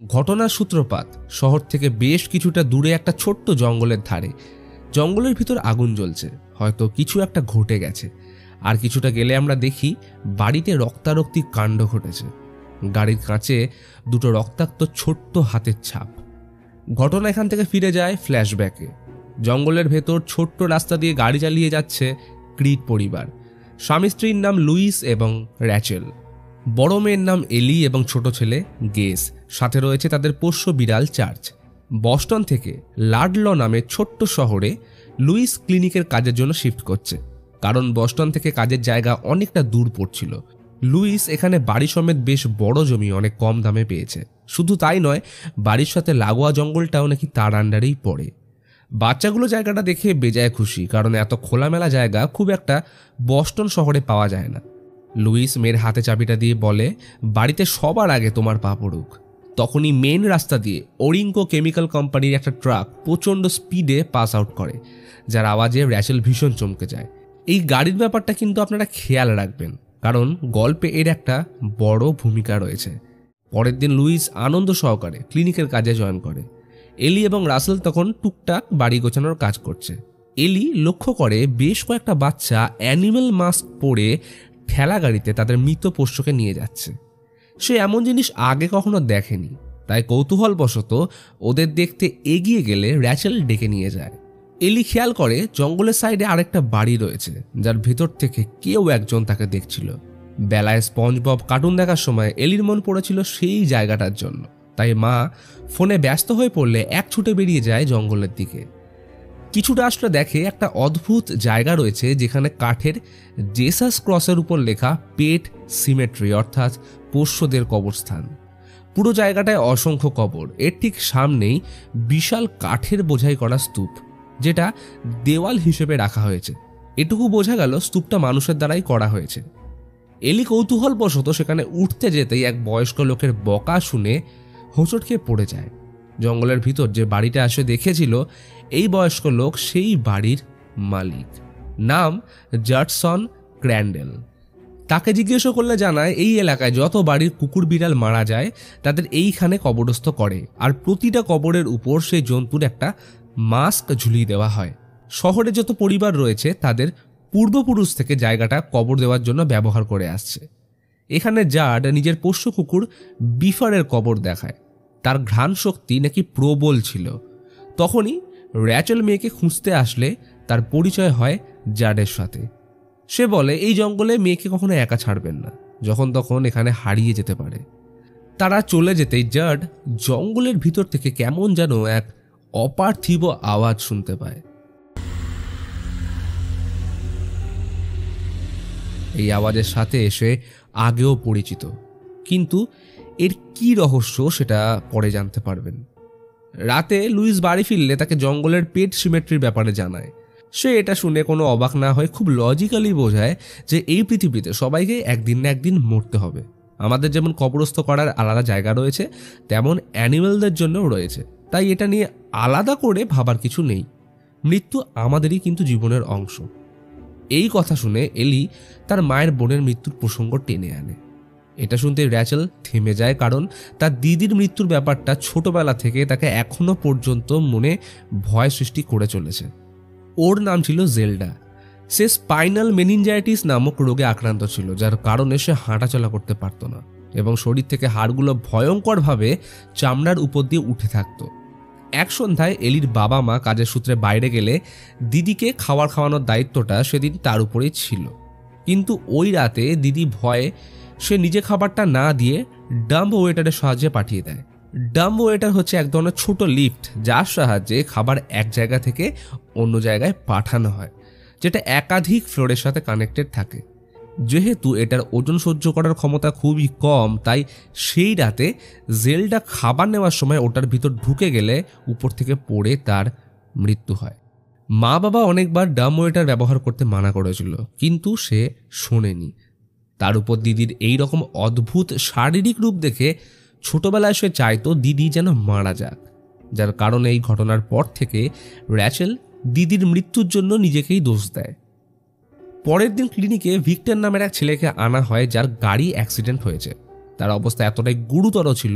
ঘটনার সূত্রপাত শহর থেকে বেশ কিছুটা দূরে একটা ছোট্ট জঙ্গলের ধারে। জঙ্গলের ভিতর আগুন জ্বলছে, হয়তো কিছু একটা ঘটে গেছে। আর কিছুটা গেলে আমরা দেখি বাড়িতে রক্তারক্তির কাণ্ড ঘটেছে। গাড়ির কাঁচে দুটো রক্তাক্ত ছোট্ট হাতের ছাপ। ঘটনা এখান থেকে ফিরে যায় ফ্ল্যাশব্যাকে। জঙ্গলের ভেতর ছোট্ট রাস্তা দিয়ে গাড়ি চালিয়ে যাচ্ছে ক্রিড পরিবার। স্বামী স্ত্রীর নাম লুইস এবং র্যাচেল। বড় মেয়ের নাম এলি এবং ছোট ছেলে গেস। সাথে রয়েছে তাদের পোষ্য বিড়াল চার্চ। বস্টন থেকে লাডল নামে ছোট্ট শহরে লুইস ক্লিনিকের কাজের জন্য শিফট করছে, কারণ বস্টন থেকে কাজের জায়গা অনেকটা দূর পড়ছিল। লুইস এখানে বাড়ি সমেত বেশ বড় জমি অনেক কম দামে পেয়েছে। শুধু তাই নয়, বাড়ির সাথে লাগোয়া জঙ্গলটাও নাকি তার আন্ডারেই পড়ে। বাচ্চাগুলো জায়গাটা দেখে বেজায় খুশি, কারণ এত খোলামেলা জায়গা খুব একটা বস্টন শহরে পাওয়া যায় না। লুইস মেয়ের হাতে চাবিটা দিয়ে বলে, বাড়িতে সবার আগে তোমার পা পড়ুক। তখনই মেন রাস্তা দিয়ে ওরিঙ্কো কেমিক্যাল কোম্পানির একটা ট্রাক প্রচণ্ড স্পিডে পাস আউট করে, যার আওয়াজে র্যাচেল ভীষণ চমকে যায়। এই গাড়ির ব্যাপারটা কিন্তু আপনারা খেয়াল রাখবেন, কারণ গল্পে এর একটা বড় ভূমিকা রয়েছে। পরের দিন লুইস আনন্দ সহকারে ক্লিনিকের কাজে জয়েন করে। এলি এবং রাসেল তখন টুকটাক বাড়ি গোছানোর কাজ করছে। এলি লক্ষ্য করে বেশ কয়েকটা বাচ্চা অ্যানিম্যাল মাস্ক পরে ঠেলা গাড়িতে তাদের মৃত পোষ্যকে নিয়ে যাচ্ছে। সে এমন জিনিস আগে কখনো দেখেনি, তাই কৌতূহলবশত ওদের দেখতে এগিয়ে গেলে র্যাচেল ডেকে নিয়ে যায়। এলি খেয়াল করে জঙ্গলের সাইডে আরেকটা বাড়ি রয়েছে, যার ভেতর থেকে কেউ একজন তাকে দেখছিল। বেলায় স্পঞ্জ বব কার্টুন দেখার সময় এলির মন পড়েছিল সেই জায়গাটার জন্য, তাই মা ফোনে ব্যস্ত হয়ে পড়লে এক ছুটে বেরিয়ে যায় জঙ্গলের দিকে। কিছুটা আসলে দেখে একটা অদ্ভুত জায়গা রয়েছে, যেখানে কাঠের জেসাস ক্রসের উপর লেখা পেট সিমেট্রি, অর্থাৎ পোষ্যদের কবরস্থান। পুরো জায়গাটায় অসংখ্য কবর। এর ঠিক সামনেই বিশাল কাঠের বোঝাই করা স্তূপ, যেটা দেওয়াল হিসেবে রাখা হয়েছে। এটুকু বোঝা গেল স্তূপটা মানুষের দ্বারাই করা হয়েছে। এলি কৌতূহলবশত সেখানে উঠতে যেতেই এক বয়স্ক লোকের বকা শুনে হোঁচট খেয়ে পড়ে যায়। জঙ্গলের ভিতর যে বাড়িটা আসে দেখেছিল, এই বয়স্ক লোক সেই বাড়ির মালিক। নাম জাডসন ক্র্যান্ডেল। তাকে জিজ্ঞেস করলে জানায় এই এলাকায় যত বাড়ির কুকুর বিড়াল মারা যায় তাদের এইখানে কবরস্থ করে, আর প্রতিটা কবরের উপর সেই জন্তুর একটা মাস্ক ঝুলিয়ে দেওয়া হয়। শহরে যত পরিবার রয়েছে তাদের পূর্বপুরুষ থেকে জায়গাটা কবর দেওয়ার জন্য ব্যবহার করে আসছে। এখানে জাড নিজের পোষ্য কুকুর বিফারের কবর দেখায়। তার ঘ্রাণ শক্তি নাকি প্রবল ছিল। তখনই র্যাচেল মেয়েকে খুঁজতে আসলে তার পরিচয় হয় জাডের সাথে। সে বলে এই জঙ্গলে মেয়েকে কখনো একা ছাড়বেন না, যখন তখন এখানে হারিয়ে যেতে পারে। তারা চলে যেতেই জাড জঙ্গলের ভিতর থেকে কেমন যেন এক অপার্থিব আওয়াজ শুনতে পায়। এই আওয়াজের সাথে এসে আগেও পরিচিত, কিন্তু এর কি রহস্য সেটা পরে জানতে পারবেন। রাতে লুইস বাড়ি ফিরলে তাকে জঙ্গলের পেট সিমেট্রির ব্যাপারে জানায়। সে এটা শুনে কোনো অবাক না হয়ে খুব লজিক্যালি বোঝায় যে এই পৃথিবীতে সবাইকে একদিন না একদিন মরতে হবে। আমাদের যেমন কবরস্থ করার আলাদা জায়গা রয়েছে, তেমন অ্যানিমেলদের জন্যও রয়েছে। তাই এটা নিয়ে আলাদা করে ভাবার কিছু নেই। মৃত্যু আমাদেরই কিন্তু জীবনের অংশ। এই কথা শুনে এলি তার মায়ের বোনের মৃত্যুর প্রসঙ্গ টেনে আনে। এটা শুনতে র্যাচেল থেমে যায়, কারণ তার দিদির মৃত্যুর ব্যাপারটা ছোটবেলা থেকে তাকে এখনো পর্যন্ত মনে ভয় সৃষ্টি করে চলেছে। ওর নাম ছিল জেলডা। সে স্পাইনাল মেনিনজাইটিস নামক রোগে আক্রান্ত ছিল, যার কারণে সে হাঁটাচলা করতে পারত না এবং শরীর থেকে হাড়গুলো ভয়ঙ্করভাবে চামড়ার উপর দিয়ে উঠে থাকত। এক সন্ধ্যায় এলির বাবা মা কাজের সূত্রে বাইরে গেলে দিদিকে খাবার খাওয়ানোর দায়িত্বটা সেদিন তার উপরেই ছিল। কিন্তু ওই রাতে দিদি ভয়ে সে নিজে খাবারটা না দিয়ে ডাম্ব ওয়েটারের সাহায্যে পাঠিয়ে দেয়। ডাম্ব ওয়েটার হচ্ছে এক ধরনের ছোট লিফট, যার সাহায্যে খাবার এক জায়গা থেকে অন্য জায়গায় পাঠানো হয়, যেটা একাধিক ফ্লোরের সাথে কানেক্টেড থাকে। যেহেতু এটার ওজন সহ্য করার ক্ষমতা খুবই কম, তাই সেই রাতে জেলটা খাবার নেওয়ার সময় ওটার ভিতর ঢুকে গেলে উপর থেকে পড়ে তার মৃত্যু হয়। মা বাবা অনেকবার ডাম্ব ওয়েটার ব্যবহার করতে মানা করেছিল, কিন্তু সে শোনেনি। তার উপর দিদির এই রকম অদ্ভুত শারীরিক রূপ দেখে ছোটবেলায় সে চাইতো দিদি যেন মারা যাক, যার কারণে এই ঘটনার পর থেকে র্যাচেল দিদির মৃত্যুর জন্য নিজেকেই দোষ দেয়। পরের দিন ক্লিনিকে ভিক্টর নামের এক ছেলেকে আনা হয়, যার গাড়ি অ্যাক্সিডেন্ট হয়েছে। তার অবস্থা এতটাই গুরুতর ছিল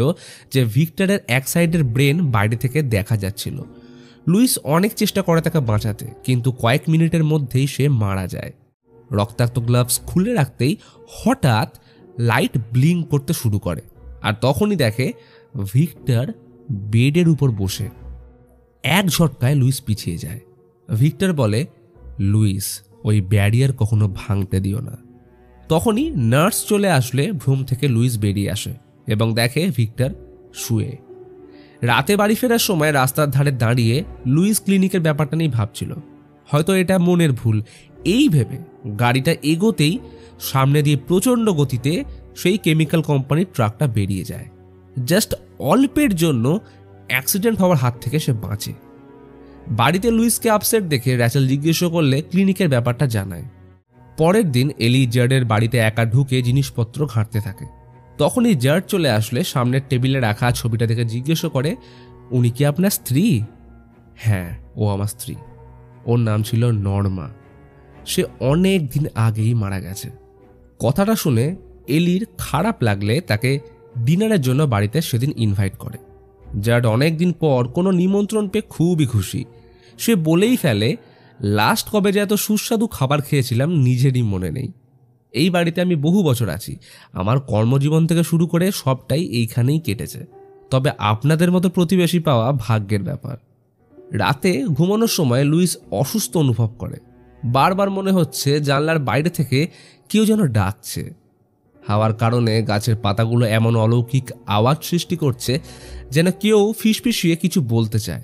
যে ভিক্টরের এক সাইডের ব্রেন বাইরে থেকে দেখা যাচ্ছিল। লুইস অনেক চেষ্টা করে তাকে বাঁচাতে, কিন্তু কয়েক মিনিটের মধ্যেই সে মারা যায়। রক্তাক্ত গ্লাভস খুলে রাখতেই হঠাৎ লাইট ব্লিঙ্ক করতে শুরু করে, আর তখনই দেখে ভিক্টর বেডের উপর বসে। এক ঝটকায় লুইস পিছিয়ে যায়। ভিক্টর বলে, লুইস, ওই ব্যারিয়ার কখনো ভাঙতে দিও না। তখনই নার্স চলে আসলে রুম থেকে লুইস বেরিয়ে আসে এবং দেখে ভিক্টর শুয়ে। রাতে বাড়ি ফেরার সময় রাস্তার ধারে দাঁড়িয়ে লুইস ক্লিনিকের ব্যাপারটা নিয়ে ভাবছিল। হয়তো এটা মনের ভুল, এই ভেবে গাড়িটা এগোতেই সামনে দিয়ে প্রচণ্ড গতিতে সেই কেমিক্যাল কোম্পানির ট্রাকটা বেরিয়ে যায়। জাস্ট অল্পের জন্য অ্যাক্সিডেন্ট হওয়ার হাত থেকে সে বাঁচে। বাড়িতে লুইসকে আপসেট দেখে র্যাচেল জিজ্ঞেস করলে ক্লিনিকের ব্যাপারটা জানায়। পরের দিন এলি জার্ডের বাড়িতে একা ঢুকে জিনিসপত্র ঘাঁটতে থাকে। তখনই জার্ড চলে আসলে সামনের টেবিলে রাখা ছবিটা দেখে জিজ্ঞেস করে, উনি কি আপনার স্ত্রী? হ্যাঁ, ও আমার স্ত্রী। ওর নাম ছিল নর্মা। সে অনেক দিন আগেই মারা গেছে। কথাটা শুনে এলির খারাপ লাগলে তাকে ডিনারের জন্য বাড়িতে সেদিন ইনভাইট করে। জার্ড অনেক দিন পর কোনো নিমন্ত্রণ পেয়ে খুবই খুশি। সে বলেই ফেলে, লাস্ট কবে যে এত সুস্বাদু খাবার খেয়েছিলাম নিজেরই মনে নেই। এই বাড়িতে আমি বহু বছর আছি, আমার কর্মজীবন থেকে শুরু করে সবটাই এইখানেই কেটেছে। তবে আপনাদের মতো প্রতিবেশী পাওয়া ভাগ্যের ব্যাপার। রাতে ঘুমানোর সময় লুইস অসুস্থ অনুভব করে। বারবার মনে হচ্ছে জানলার বাইরে থেকে কেউ যেন ডাকছে। হাওয়ার কারণে গাছের পাতাগুলো এমন অলৌকিক আওয়াজ সৃষ্টি করছে যেন কেউ ফিসফিসিয়ে কিছু বলতে চায়।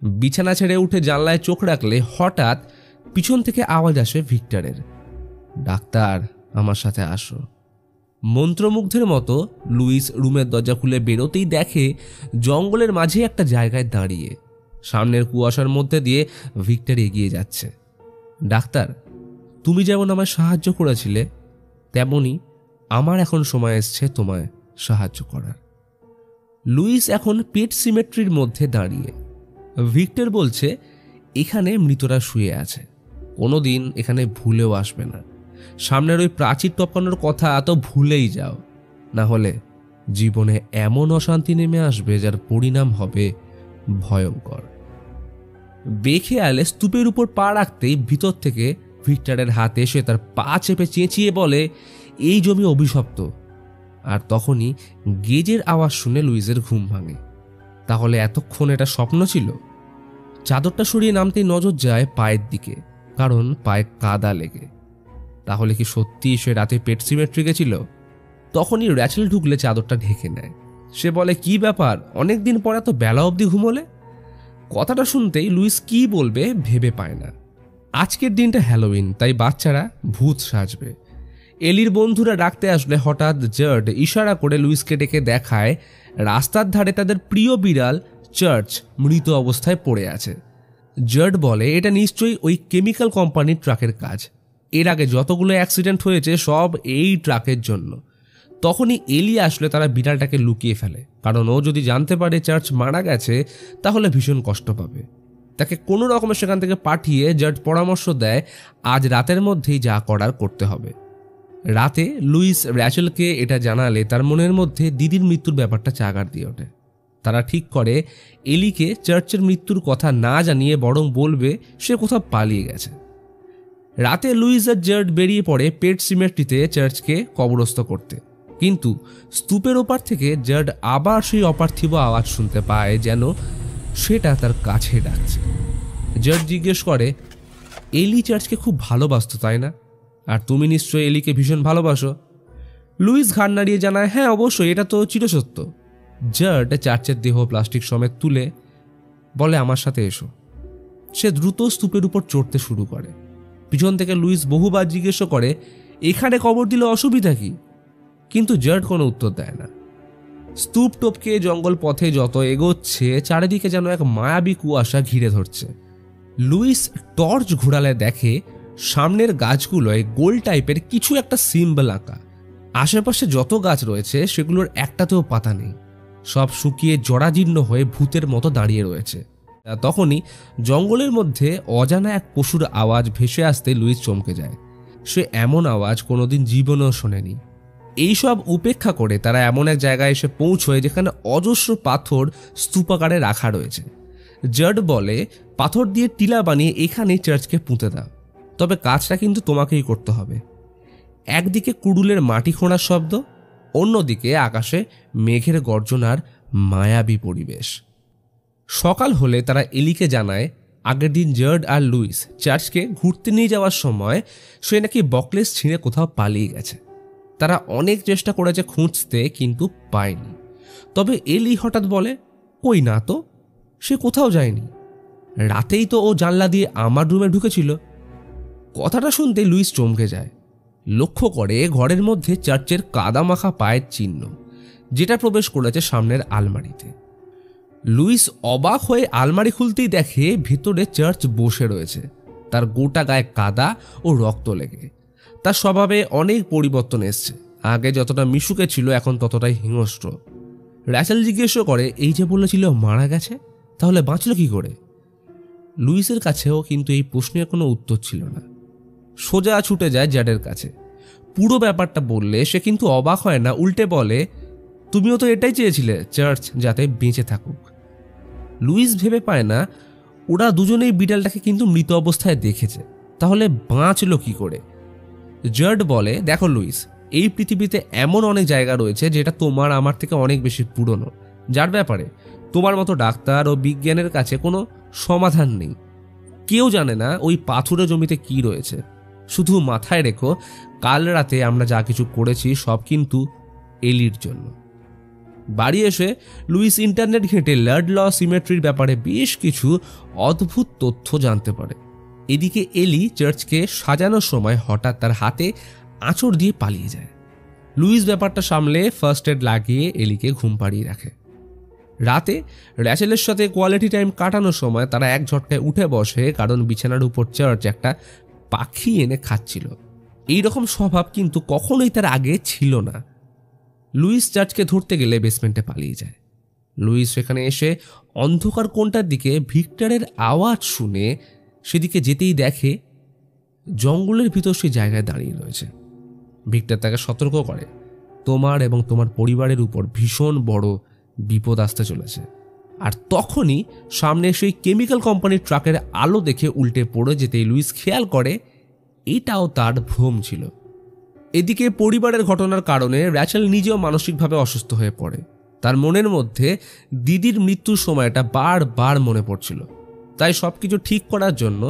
বিছানা ছেড়ে উঠে জানলায় চোখ রাখলে হঠাৎ পিছন থেকে আওয়াজ আসে ভিক্টরের, ডাক্তার, আমার সাথে আসো। মন্ত্রমুগ্ধের মতো লুইস রুমের দরজা খুলে বেরোতেই দেখে জঙ্গলের মাঝে একটা জায়গায় দাঁড়িয়ে সামনের কুয়াশার মধ্যে দিয়ে ভিক্টর এগিয়ে যাচ্ছে। ডাক্তার, তুমি যেমন আমায় সাহায্য করেছিলে, তেমনি আমার এখন সময় এসছে তোমায় সাহায্য করার। লুইস এখন পেট সিমেট্রির মধ্যে দাঁড়িয়ে। ভিক্টর বলছে, এখানে মৃতরা শুয়ে আছে, কোনোদিন এখানে ভুলেও আসবে না। সামনের ওই প্রাচীর টপকানোর কথা তো ভুলেই যাও, না হলে জীবনে এমন অশান্তি নেমে আসবে যার পরিণাম হবে ভয়ঙ্কর। বেখেয়ালে স্তূপের উপর পা রাখতেই ভিতর থেকে ভিক্টরের হাতে এসে তার পা চেপে চেঁচিয়ে বলে, এই জমি অভিশপ্ত। আর তখনই গেজের আওয়াজ শুনে লুইসের ঘুম ভাঙে। তাহলে এতক্ষণ এটা স্বপ্ন ছিল? চাদরটা সরিয়ে নামতেই নজর যায় পায়ের দিকে, কারণ পায়ে কাদা লেগে। তাহলে কি সত্যি সে রাতে পেট সিমেট্রি গেছিল? তখনই র্যাচেল ঢুকলে চাদরটা ঢেকে নেয়। সে বলে, কি ব্যাপার, অনেকদিন পর এত বেলা অবধি ঘুমোলে? কথাটা শুনতেই লুইস কি বলবে ভেবে পায় না। আজকের দিনটা হ্যালোউইন, তাই বাচ্চারা ভূত সাজবে। এলির বন্ধুরা ডাকতে আসলে হঠাৎ জার্ড ইশারা করে লুইসকে ডেকে দেখায় রাস্তার ধারে তাদের প্রিয় বিড়াল চার্চ মৃত অবস্থায় পড়ে আছে। জার্ড বলে, এটা নিশ্চয়ই ওই কেমিক্যাল কোম্পানির ট্রাকের কাজ। এর আগে যতগুলো অ্যাক্সিডেন্ট হয়েছে সব এই ট্রাকের জন্য। তখনই এলি আসলে তারা বিড়ালটাকে লুকিয়ে ফেলে, কারণ ও যদি জানতে পারে চার্চ মারা গেছে তাহলে ভীষণ কষ্ট পাবে। তাকে কোনো রকমের সেখান থেকে পাঠিয়ে জার্ড পরামর্শ দেয় আজ রাতের মধ্যেই যা করার করতে হবে। রাতে লুইস র্যাচেলকে এটা জানালে তার মনের মধ্যে দিদির মৃত্যুর ব্যাপারটা চাগার দিয়ে ওঠে। তারা ঠিক করে এলিকে চার্চের মৃত্যুর কথা না জানিয়ে বরং বলবে সে কোথাও পালিয়ে গেছে। রাতে লুইস আর জার্ড বেরিয়ে পড়ে পেট সিমেট্রিতে চার্চকে কবরস্থ করতে, কিন্তু স্তূপের ওপার থেকে জার্ড আবার সেই অপার্থিব আওয়াজ শুনতে পায়, যেন সেটা তার কাছে ডাকছে। জার্ড জিজ্ঞেস করে, এলি চার্চকে খুব ভালোবাসতো তাই না? আর তুমি নিশ্চয়ই এলিকে ভীষণ ভালোবাসো? লুইস ঘাড় নাড়িয়ে জানায়, হ্যাঁ অবশ্যই, এটা তো চিরসত্য। জার্ড চার্চের দেহ প্লাস্টিক সমেত তুলে বলে, আমার সাথে এসো। সে দ্রুত স্তূপের উপর চড়তে শুরু করে। পিছন থেকে লুইস বহুবার জিজ্ঞেস করে, এখানে কবর দিলে অসুবিধা কি? কিন্তু জার্ড কোনো উত্তর দেয় না। স্তূপ টপকে জঙ্গল পথে যত এগোচ্ছে চারিদিকে যেন এক মায়াবী কুয়াশা ঘিরে ধরছে। লুইস টর্চ ঘোরালে দেখে সামনের গাছগুলোয় গোল টাইপের কিছু একটা সিম্বল আঁকা। আশেপাশে যত গাছ রয়েছে সেগুলোর একটাতেও পাতা নেই, সব শুকিয়ে জরাজীর্ণ হয়ে ভূতের মতো দাঁড়িয়ে রয়েছে। তখনই জঙ্গলের মধ্যে অজানা এক পশুর আওয়াজ ভেসে আসতে লুইস চমকে যায়। সে এমন আওয়াজ কোনোদিন জীবনেও শোনেনি। এইসব উপেক্ষা করে তারা এমন এক জায়গায় এসে পৌঁছয় যেখানে অজস্র পাথর স্তূপাকারে রাখা রয়েছে। জার্ড বলে, পাথর দিয়ে টিলা বানিয়ে এখানেই চার্চকে পুঁতে দাও, তবে কাজটা কিন্তু তোমাকেই করতে হবে। একদিকে কুড়ুলের মাটি খোঁড়ার শব্দ, অন্যদিকে আকাশে মেঘের গর্জনার মায়াবী পরিবেশ। সকাল হলে তারা এলিকে জানায় আগের দিন জার্ড আর লুইস চার্চকে ঘুরতে নিয়ে যাওয়ার সময় সে নাকি বকলেস ছিঁড়ে কোথাও পালিয়ে গেছে। তারা অনেক চেষ্টা করেছে খুঁজতে, কিন্তু পায়নি। তবে এলি হঠাৎ বলে, কই না তো, সে কোথাও যায়নি, রাতেই তো ও জানলা দিয়ে আমার রুমে ঢুকেছিল। কথাটা শুনতে লুইস চমকে যায়, লক্ষ্য করে ঘরের মধ্যে চার্চের কাদা মাখা পায়ের চিহ্ন, যেটা প্রবেশ করেছে সামনের আলমারিতে। লুইস অবাক হয়ে আলমারি খুলতেই দেখে ভিতরে চার্চ বসে রয়েছে, তার গোটা গায়ে কাদা ও রক্ত লেগে। তার স্বভাবে অনেক পরিবর্তন এসছে, আগে যতটা মিশুকে ছিল এখন ততটাই হিংস্র। র্যাচেল জিজ্ঞেস করে, এই যে বলেছিল মারা গেছে, তাহলে বাঁচল কি করে? লুইসের কাছেও কিন্তু এই প্রশ্নের কোনো উত্তর ছিল না। সোজা ছুটে যায় জ্যাডের কাছে। পুরো ব্যাপারটা বললে সে কিন্তু অবাক হয় না, উল্টে বলে, তুমিও তো এটাই চেয়েছিলে, চার্চ যাতে বেঁচে থাকুক। লুইস ভেবে পায় না ওরা দুজনেই বিড়ালটাকে কিন্তু মৃত অবস্থায় দেখেছে, তাহলে বাঁচল কি করে? জার্ড বলে, দেখো লুইস, এই পৃথিবীতে এমন অনেক জায়গা রয়েছে যেটা তোমার আমার থেকে অনেক বেশি পুরনো, যার ব্যাপারে তোমার মতো ডাক্তার ও বিজ্ঞানের কাছে কোনো সমাধান নেই। কেউ জানে না ওই পাথুরে জমিতে কি রয়েছে। শুধু মাথায় রেখো, কাল রাতে আমরা যা কিছু করেছি সব কিন্তু এলির জন্য। বাড়ি এসে লুইস ইন্টারনেট ঘেঁটে লাডল সিমেট্রির ব্যাপারে বেশ কিছু অদ্ভুত তথ্য জানতে পারে। এদিকে এলি চার্চকে সাজানোর সময় হঠাৎ তার হাতে আঁচড় দিয়ে পালিয়ে যায়। লুইস ব্যাপারটা সামলে ফার্স্ট এড লাগিয়ে এলিকে ঘুম পাড়িয়ে রাখে। রাতে র্যাচেলের সাথে কোয়ালিটি টাইম কাটানোর সময় তারা এক ঝটকায় উঠে বসে, কারণ বিছানার উপর চার্চ একটা পাখি এনে খাচ্ছিল। এইরকম স্বভাব কিন্তু কখনোই তার আগে ছিল না। লুইস চার্চকে ধরতে গেলে বেসমেন্টে পালিয়ে যায়। লুইস সেখানে এসে অন্ধকার কোণটার দিকে ভিক্টরের আওয়াজ শুনে সেদিকে যেতেই দেখে জঙ্গলের ভিতর সেই জায়গায় দাঁড়িয়ে রয়েছে। ভিক্টর তাকে সতর্ক করে, তোমার এবং তোমার পরিবারের উপর ভীষণ বড় বিপদ আসতে চলেছে। আর তখনই সামনে সেই কেমিক্যাল কোম্পানির ট্রাকের আলো দেখে উল্টে পড়ে যেতেই লুইস খেয়াল করে এটাও তার ভ্রম ছিল। এদিকে পরিবারের ঘটনার কারণে র্যাচেল নিজেও মানসিকভাবে অসুস্থ হয়ে পড়ে। তার মনের মধ্যে দিদির মৃত্যুর সময়টা বারবার মনে পড়ছিল। তাই সবকিছু ঠিক করার জন্য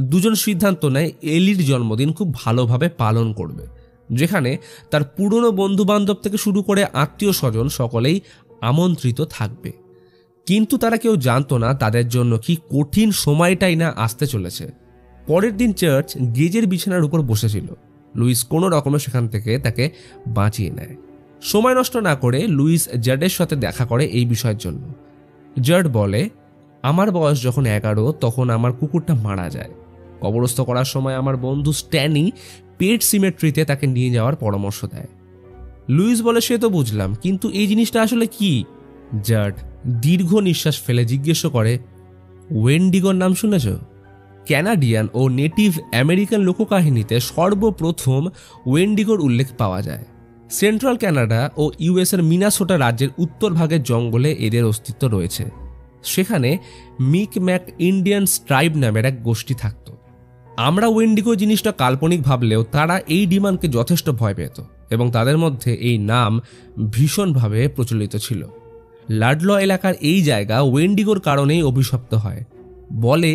দুজন সিদ্ধান্ত নেয় এলির জন্মদিন খুব ভালোভাবে পালন করবে, যেখানে তার পুরনো বন্ধু বান্ধব থেকে শুরু করে আত্মীয় স্বজন সকলেই আমন্ত্রিত থাকবে। কিন্তু তারা কেউ জানতো না তাদের জন্য কি কঠিন সময়টাই না আসতে চলেছে। পরের দিন চার্চ গেজের বিছানার উপর বসেছিল। লুইস কোনো রকমে সেখান থেকে তাকে বাঁচিয়ে নেয়। সময় নষ্ট না করে লুইস জার্ডের সাথে দেখা করে এই বিষয়ের জন্য। জার্ড বলে, আমার বয়স যখন 11 তখন আমার কুকুরটা মারা যায়। কবরস্থ করার সময় আমার বন্ধু স্ট্যানি পেট সিমেট্রিতে তাকে নিয়ে যাওয়ার পরামর্শ দেয়। লুইস বলে, সে তো বুঝলাম, কিন্তু এই জিনিসটা আসলে কি? জার্ড দীর্ঘ নিঃশ্বাস ফেলে জিজ্ঞেস করে, ওয়েন্ডিগোর নাম শুনেছ? ক্যানাডিয়ান ও নেটিভ আমেরিকান লোককাহিনীতে সর্বপ্রথম ওয়েন্ডিগোর উল্লেখ পাওয়া যায়। সেন্ট্রাল কানাডা ও ইউএসের মিনাসোটা রাজ্যের উত্তর ভাগের জঙ্গলে এদের অস্তিত্ব রয়েছে। সেখানে মিকম্যাক ইন্ডিয়ান ট্রাইব নামের এক গোষ্ঠী থাকত। আমরা ওয়েন্ডিগো জিনিসটা কাল্পনিক ভাবলেও তারা এই ডিমান্ডকে যথেষ্ট ভয় পেত এবং তাদের মধ্যে এই নাম ভীষণভাবে প্রচলিত ছিল। লাডল এলাকার এই জায়গা ওয়েন্ডিগোর কারণেই অভিশপ্ত হয়। বলে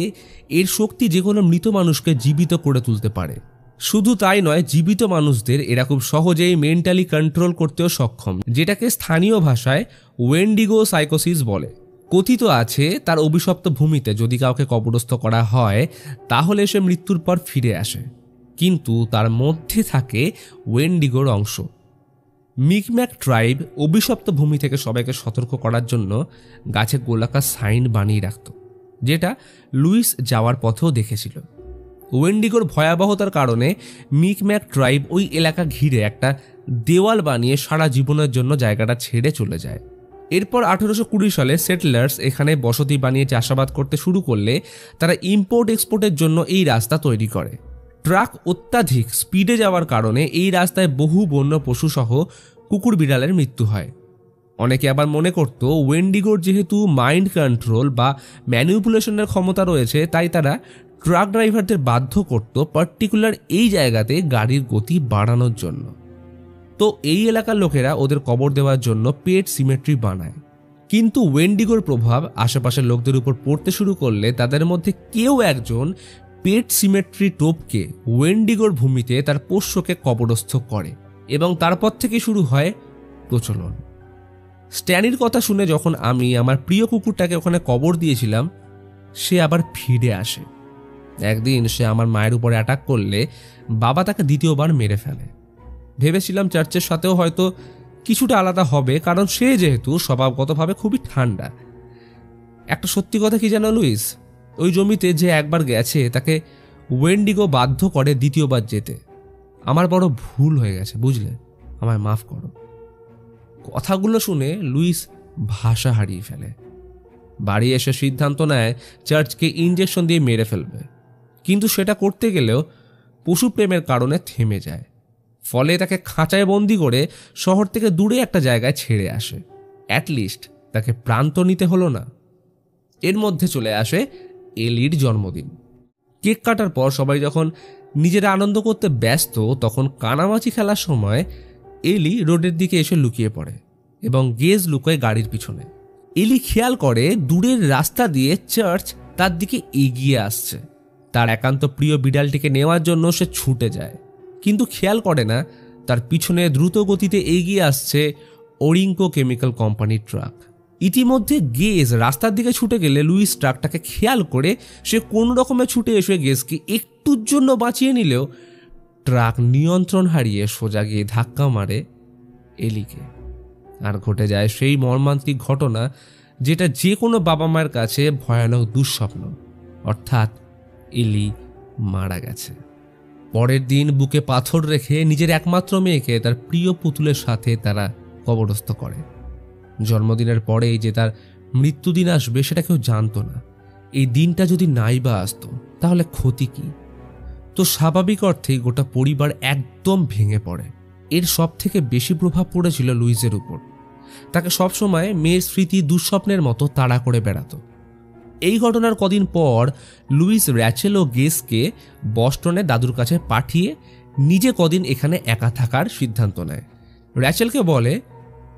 এর শক্তি যে কোনো মৃত মানুষকে জীবিত করে তুলতে পারে। শুধু তাই নয়, জীবিত মানুষদের এরা খুব সহজেই মেন্টালি কন্ট্রোল করতেও সক্ষম, যেটাকে স্থানীয় ভাষায় ওয়েন্ডিগো সাইকোসিস বলে। কথিত আছে তার অভিশপ্ত ভূমিতে যদি কাউকে কবরস্থ করা হয় তাহলে সে মৃত্যুর পর ফিরে আসে, কিন্তু তার মধ্যে থাকে ওয়েন্ডিগোর অংশ। মিকম্যাক ট্রাইব অভিশপ্ত ভূমি থেকে সবাইকে সতর্ক করার জন্য গাছে গোলাকার সাইন বানিয়ে রাখত, যেটা লুইস যাওয়ার পথেও দেখেছিল। ওয়েন্ডিগোর ভয়াবহতার কারণে মিকম্যাক ট্রাইব ওই এলাকা ঘিরে একটা দেওয়াল বানিয়ে সারা জীবনের জন্য জায়গাটা ছেড়ে চলে যায়। এরপর 1820 সালে সেটলার্স এখানে বসতি বানিয়ে চাষাবাদ করতে শুরু করলে তারা ইম্পোর্ট এক্সপোর্টের জন্য এই রাস্তা তৈরি করে। ট্রাক অত্যাধিক স্পিডে যাওয়ার কারণে এই রাস্তায় বহু বন্য পশু সহ কুকুর বিড়ালের মৃত্যু হয়। অনেকে আবার মনে করত ওয়েন্ডিগোর যেহেতু মাইন্ড কন্ট্রোল বা ম্যানিপুলেশনের ক্ষমতা রয়েছে, তাই তারা ট্রাক ড্রাইভারদের বাধ্য করত পার্টিকুলার এই জায়গাতে গাড়ির গতি বাড়ানোর জন্য। তো এই এলাকার লোকেরা ওদের কবর দেওয়ার জন্য পেট সিমেট্রি বানায়। কিন্তু ওয়েন্ডিগোর প্রভাব আশেপাশের লোকদের উপর পড়তে শুরু করলে তাদের মধ্যে কেউ একজন পেট সিমেট্রি টোপকে ওয়েন্ডিগোর ভূমিতে তার পোষ্যকে কবরস্থ করে এবং তারপর থেকে শুরু হয় প্রচলন। স্ট্যানির কথা শুনে যখন আমি আমার প্রিয় কুকুরটাকে ওখানে কবর দিয়েছিলাম, সে আবার ফিরে আসে। একদিন সে আমার মায়ের উপরে অ্যাটাক করলে বাবা তাকে দ্বিতীয়বার মেরে ফেলে। ভেবেছিলাম চার্চের সাথেও হয়তো কিছুটা আলাদা হবে, কারণ সে যেহেতু স্বভাবগতভাবে খুবই ঠান্ডা। একটা সত্যি কথা কি জানো লুইস, ওই জমিতে যে একবার গেছে তাকে ওয়েন্ডিগো বাধ্য করে দ্বিতীয়বার যেতে। আমার বড় ভুল হয়ে গেছে, বুঝলে, আমায় মাফ করো। কথাগুলো শুনে লুইস ভাষা হারিয়ে ফেলে। বাড়ি এসে সিদ্ধান্ত নেয় চার্চকে ইঞ্জেকশন দিয়ে মেরে ফেলবে, কিন্তু সেটা করতে গেলেও পশুপ্রেমের কারণে থেমে যায়। ফলে তাকে খাঁচায় বন্দি করে শহর থেকে দূরে একটা জায়গায় ছেড়ে আসে। অ্যাটলিস্ট তাকে প্রাণ তো নিতে হলো না। এর মধ্যে চলে আসে এলির জন্মদিন। কেক কাটার পর সবাই যখন নিজেরা আনন্দ করতে ব্যস্ত, তখন কানামাছি খেলার সময় এলি রোডের দিকে এসে লুকিয়ে পড়ে এবং গেজ লুকোয় গাড়ির পিছনে। এলি খেয়াল করে দূরের রাস্তা দিয়ে চার্চ তার দিকে এগিয়ে আসছে। তার একান্ত প্রিয় বিড়ালটিকে নেওয়ার জন্য সে ছুটে যায়, কিন্তু খেয়াল করে না তার পিছনে দ্রুত গতিতে এগিয়ে আসছে ওরিঙ্কো কেমিক্যাল কোম্পানির ট্রাক। ইতিমধ্যে গেজ রাস্তার দিকে ছুটে গেলে লুইস ট্রাকটাকে খেয়াল করে সে কোন রকমে ছুটে এসে গেজকে একটুর জন্য বাঁচিয়ে নিলেও ট্রাক নিয়ন্ত্রণ হারিয়ে সোজা গিয়ে ধাক্কা মারে এলিকে। আর ঘটে যায় সেই মর্মান্তিক ঘটনা যেটা যে কোনো বাবা মায়ের কাছে ভয়ানক দুঃস্বপ্ন, অর্থাৎ এলি মারা গেছে। পরের দিন বুকে পাথর রেখে নিজের একমাত্র মেয়েকে তার প্রিয় পুতুলের সাথে তারা কবরস্থ করে। জন্মদিনের পরেই যে তার মৃত্যুদিন আসবে সেটা কেউ জানতো না। এই দিনটা যদি নাই বা আসতো তাহলে ক্ষতি কি? তো স্বাভাবিক অর্থেই গোটা পরিবার একদম ভেঙে পড়ে। এর সব থেকে বেশি প্রভাব পড়েছিল লুইসের উপর। তাকে সবসময় মেয়ের স্মৃতি দুঃস্বপ্নের মতো তাড়া করে বেড়াতো। এই ঘটনার কদিন পর লুইস র্যাচেল ও গেজকে বস্টনে দাদুর কাছে পাঠিয়ে নিজে কদিন এখানে একা থাকার সিদ্ধান্ত নেয়। র্যাচেলকে বলে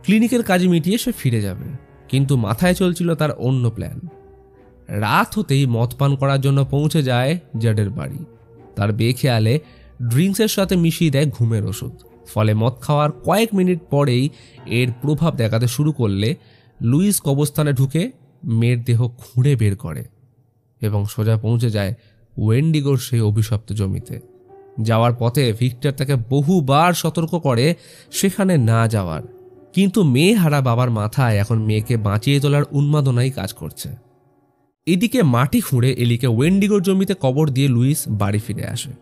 ক্লিনিকের কাজ মিটিয়ে সে ফিরে যাবে, কিন্তু মাথায় চলছিল তার অন্য প্ল্যান। রাত হতেই মদ পান করার জন্য পৌঁছে যায় জেডের বাড়ি। তার বেখেয়ালে ড্রিঙ্কসের সাথে মিশিয়ে দেয় ঘুমের ওষুধ। ফলে মদ খাওয়ার কয়েক মিনিট পরেই এর প্রভাব দেখাতে শুরু করলে লুইস কবরস্থানে ঢুকে মেয়ের দেহ খুঁড়ে বের করে এবং সোজা পৌঁছে যায় ওয়েন্ডিগোর সেই অভিশপ্ত জমিতে। যাওয়ার পথে ভিক্টর তাকে বহুবার সতর্ক করে সেখানে না যাওয়ার, কিন্তু মেয়ে হারা বাবার মাথায় এখন মেয়েকে বাঁচিয়ে তোলার উন্মাদনাই কাজ করছে। এদিকে মাটি খুঁড়ে এলিকে ওয়েন্ডিগোর জমিতে কবর দিয়ে লুইস বাড়ি ফিরে আসে।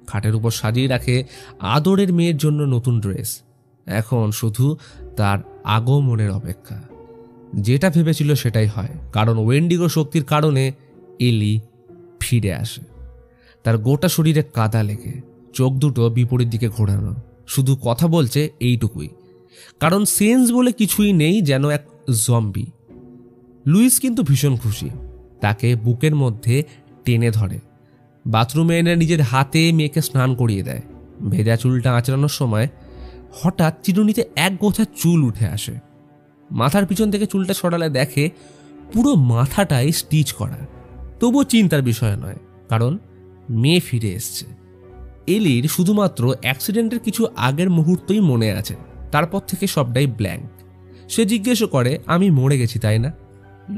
খাটের উপর সাজিয়ে রাখে আদরের মেয়ের জন্য নতুন ড্রেস। এখন শুধু তার আগমনের অপেক্ষা। যেটা ভেবেছিল সেটাই হয়, কারণ ওয়েন্ডিগো শক্তির কারণে এলি ফিরে আসে। তার গোটা শরীরে কাদা লেগে, চোখ দুটো বিপরীত দিকে ঘোরানো, শুধু কথা বলছে এইটুকুই, কারণ সেন্স বলে কিছুই নেই, যেন এক জম্বি। লুইস কিন্তু ভীষণ খুশি। তাকে বুকের মধ্যে টেনে ধরে, বাথরুমে এনে নিজের হাতে মেয়েকে স্নান করিয়ে দেয়। ভেজা চুলটা আঁচড়ানোর সময় হঠাৎ চিরুনিতে এক গোছা চুল উঠে আসে। মাথার পিছন থেকে চুলটা ছড়ালে দেখে পুরো মাথাটাই স্টিচ করা। তবুও চিন্তার বিষয় নয়, কারণ মেয়ে ফিরে এসছে। এলির শুধুমাত্র অ্যাক্সিডেন্টের কিছু আগের মুহূর্তই মনে আছে, তারপর থেকে সবটাই ব্ল্যাঙ্ক। সে জিজ্ঞেস করে, আমি মরে গেছি তাই না?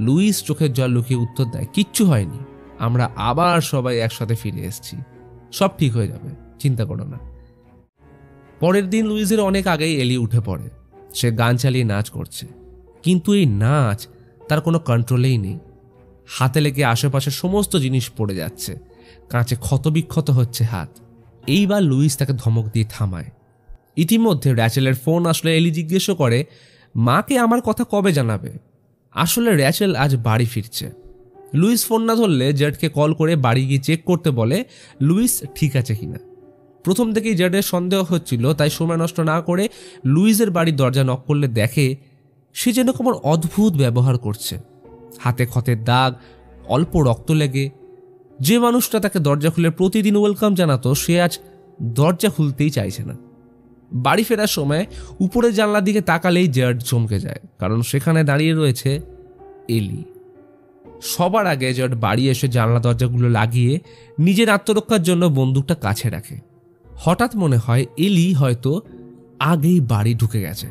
লুইস চোখের জল লুকিয়ে উত্তর দেয়, কিচ্ছু হয়নি, আমরা আবার সবাই একসাথে ফিরে এসেছি, সব ঠিক হয়ে যাবে, চিন্তা করো না। পরের দিন লুইসের অনেক আগেই এলি উঠে পড়ে। সে গান চালিয়ে নাচ করছে, কিন্তু এই নাচ তার কোনো কন্ট্রোলেই নেই। হাতে লেগে আশেপাশের সমস্ত জিনিস পড়ে যাচ্ছে, কাঁচে ক্ষতবিক্ষত হচ্ছে হাত। এইবার লুইস তাকে ধমক দিয়ে থামায়। ইতিমধ্যে র্যাচেলের ফোন আসলে এলি জিজ্ঞেস করে, মাকে আমার কথা কবে জানাবে? আসলে র্যাচেল আজ বাড়ি ফিরছে। লুইস ফোন না ধরলে জেডকে কল করে বাড়ি গিয়ে চেক করতে বলে লুইস ঠিক আছে কিনা। প্রথম থেকেই জেডের সন্দেহ হচ্ছিল, তাই সময় নষ্ট না করে লুইসের বাড়ির দরজা নক করলে দেখে সে যেন কেমন অদ্ভুত ব্যবহার করছে। হাতে ক্ষতের দাগ, অল্প রক্ত লেগে। যে মানুষটা তাকে দরজা খুলে প্রতিদিন ওয়েলকাম জানাতো, সে আজ দরজা খুলতেই চাইছে না। বাড়ি ফেরার সময় উপরের জানলার দিকে তাকালেই জেড চমকে যায়, কারণ সেখানে দাঁড়িয়ে রয়েছে এলি। সবার আগে জেড বাড়ি এসে জানলা দরজাগুলো লাগিয়ে নিজের আত্মরক্ষার জন্য বন্দুকটা কাছে রাখে। হঠাৎ মনে হয় এলি হয়তো আগেই বাড়ি ঢুকে গেছে,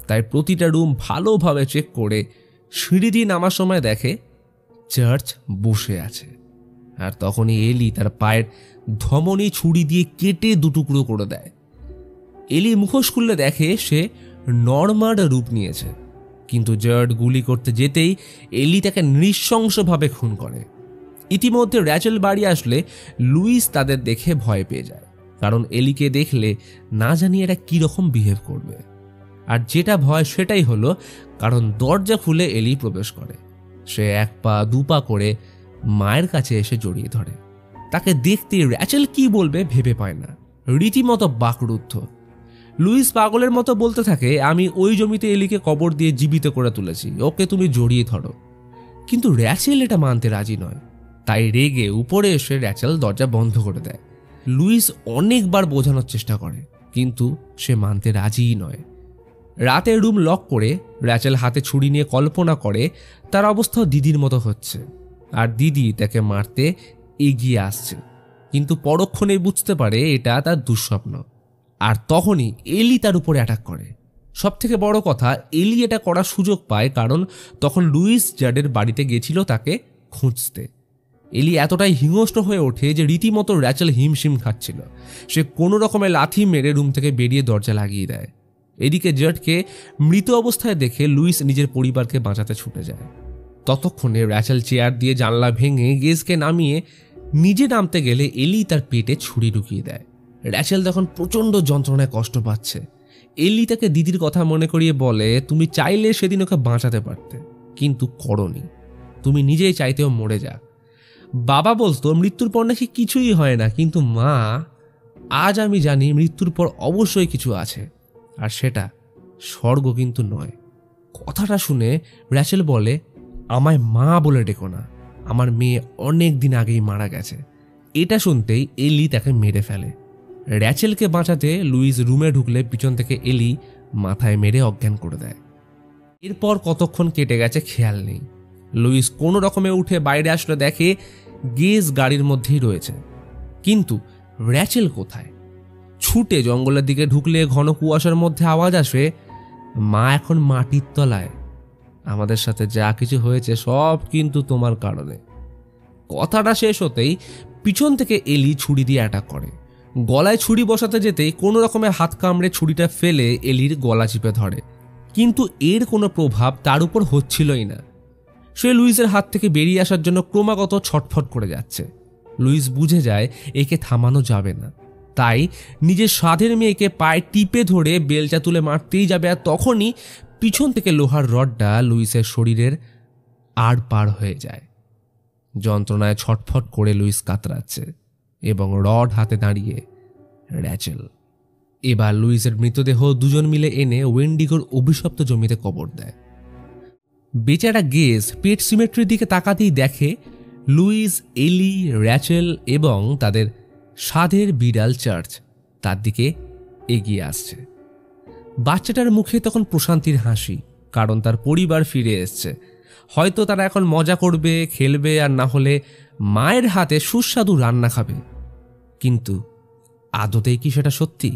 তাই প্রতিটা রুম ভালোভাবে চেক করে সিঁড়ি দিয়ে নামার সময় দেখে চার্চ বসে আছে। আর তখনই এলি তার পায়ের ধমনী ছুরি দিয়ে কেটে দুটুকরো করে দেয়। এলি মুখোশ খুললে দেখে সে নর্মার রূপ নিয়েছে, কিন্তু জার্ড গুলি করতে যেতেই এলি তাকে নৃশংসভাবে খুন করে। ইতিমধ্যে র্যাচেল বাড়ি আসলে লুইস তাদের দেখে ভয় পেয়ে যায়, কারণ এলিকে দেখলে না জানি এরা কীরকম বিহেভ করবে। আর যেটা ভয় সেটাই হলো, কারণ দরজা খুলে এলি প্রবেশ করে। সে এক পা দু পা করে মায়ের কাছে এসে জড়িয়ে ধরে। তাকে দেখতে র্যাচেল কি বলবে ভেবে পায় না, রীতিমতো বাকরুদ্ধ। লুইস পাগলের মতো বলতে থাকে, আমি ওই জমিতে এলিকে কবর দিয়ে জীবিত করে তুলেছি, ওকে তুমি জড়িয়ে ধরো। কিন্তু র্যাচেল এটা মানতে রাজি নয়, তাই রেগে উপরে এসে র্যাচেল দরজা বন্ধ করে দেয়। লুইস অনেকবার বোঝানোর চেষ্টা করে, কিন্তু সে মানতে রাজিই নয়। রাতে রুম লক করে র্যাচেল হাতে ছুরি নিয়ে কল্পনা করে তার অবস্থাও দিদির মতো হচ্ছে, আর দিদি তাকে মারতে এগিয়ে আসছে। কিন্তু পরক্ষণেই বুঝতে পারে এটা তার দুঃস্বপ্ন। আর তখনই এলি তার উপরে অ্যাটাক করে। সবথেকে বড় কথা, এলি এটা করার সুযোগ পায় কারণ তখন লুইস জার্ডের বাড়িতে গেছিল তাকে খুঁজতে। এলি এতটাই হিংস্র হয়ে ওঠে যে রীতিমতো র্যাচেল হিমশিম খাচ্ছিল। সে কোনো রকমের লাথি মেরে রুম থেকে বেরিয়ে দরজা লাগিয়ে দেয়। এদিকে জার্ডকে মৃত অবস্থায় দেখে লুইস নিজের পরিবারকে বাঁচাতে ছুটে যায়। ততক্ষণে র্যাচেল চেয়ার দিয়ে জানলা ভেঙে গেজকে নামিয়ে নিজে নামতে গেলে এলি তার পেটে ছুরি ঢুকিয়ে দেয়। র্যাচেল তখন প্রচণ্ড যন্ত্রণায় কষ্ট পাচ্ছে। এলি তাকে দিদির কথা মনে করিয়ে বলে, তুমি চাইলে সেদিন ওকে বাঁচাতে পারতে, কিন্তু করনি। তুমি নিজেই চাইতেও মরে যা। বাবা বলতো মৃত্যুর পর নাকি কিছুই হয় না, কিন্তু মা, আজ আমি জানি মৃত্যুর পর অবশ্যই কিছু আছে, আর সেটা স্বর্গ কিন্তু নয়। কথাটা শুনে র্যাচেল বলে, আমায় মা বলে ডেকো না, আমার মেয়ে অনেক দিন আগেই মারা গেছে। এটা শুনতেই এলি তাকে মেরে ফেলে। র্যাচেলকে বাঁচাতে লুইস রুমে ঢুকলে পিছন থেকে এলি মাথায় মেরে অজ্ঞান করে দেয়। এরপর কতক্ষণ কেটে গেছে খেয়াল নেই। লুইস কোনো রকমে উঠে বাইরে আসলে দেখে গেজ গাড়ির মধ্যেই রয়েছে, কিন্তু র্যাচেল কোথায়? ছুটে জঙ্গলের দিকে ঢুকলে ঘন কুয়াশার মধ্যে আওয়াজ আসে, মা এখন মাটির তলায়, আমাদের সাথে যা কিছু হয়েছে সব কিন্তু তোমার কারণে। কথাটা শেষ হতেই পিছন থেকে এলি ছুরি দিয়ে অ্যাটাক করে। গলায় ছুরি বসাতে যেতেই কোনো রকমের হাত কামড়ে ছুরিটা ফেলে এলির গলা চিপে ধরে, কিন্তু এর কোনো প্রভাব তার উপর হচ্ছিলই না। সে লুইসের হাত থেকে বেরিয়ে আসার জন্য ক্রমাগত ছটফট করে যাচ্ছে। লুইস বুঝে যায় একে থামানো যাবে না, তাই নিজের সাধের মেয়েকে পায়ে টিপে ধরে বেলচা তুলে মারতেই যাবে। আর তখনই পিছন থেকে লোহার রডটা লুইসের শরীরের আড় পার হয়ে যায়। যন্ত্রণায় ছটফট করে লুইস কাতরাচ্ছে এবং রড হাতে দাঁড়িয়ে র্যাচেল। এবার লুইসের মৃতদেহ দুজন মিলে এনে ওয়েন্ডিগোর অভিশপ্ত জমিতে কবর দেয়। বেচারা গেজ পেট সিমেট্রির দিকে তাকাতেই দেখে লুইস, এলি, র্যাচেল এবং তাদের সাধের বিড়াল চার্চ তার দিকে এগিয়ে আসছে। বাচ্চাটার মুখে তখন প্রশান্তির হাসি, কারণ তার পরিবার ফিরে এসছে। হয়তো তারা এখন মজা করবে, খেলবে, আর না হলে মায়ের হাতে সুস্বাদু রান্না খাবে। কিন্তু আদতেই কি সেটা সত্যি?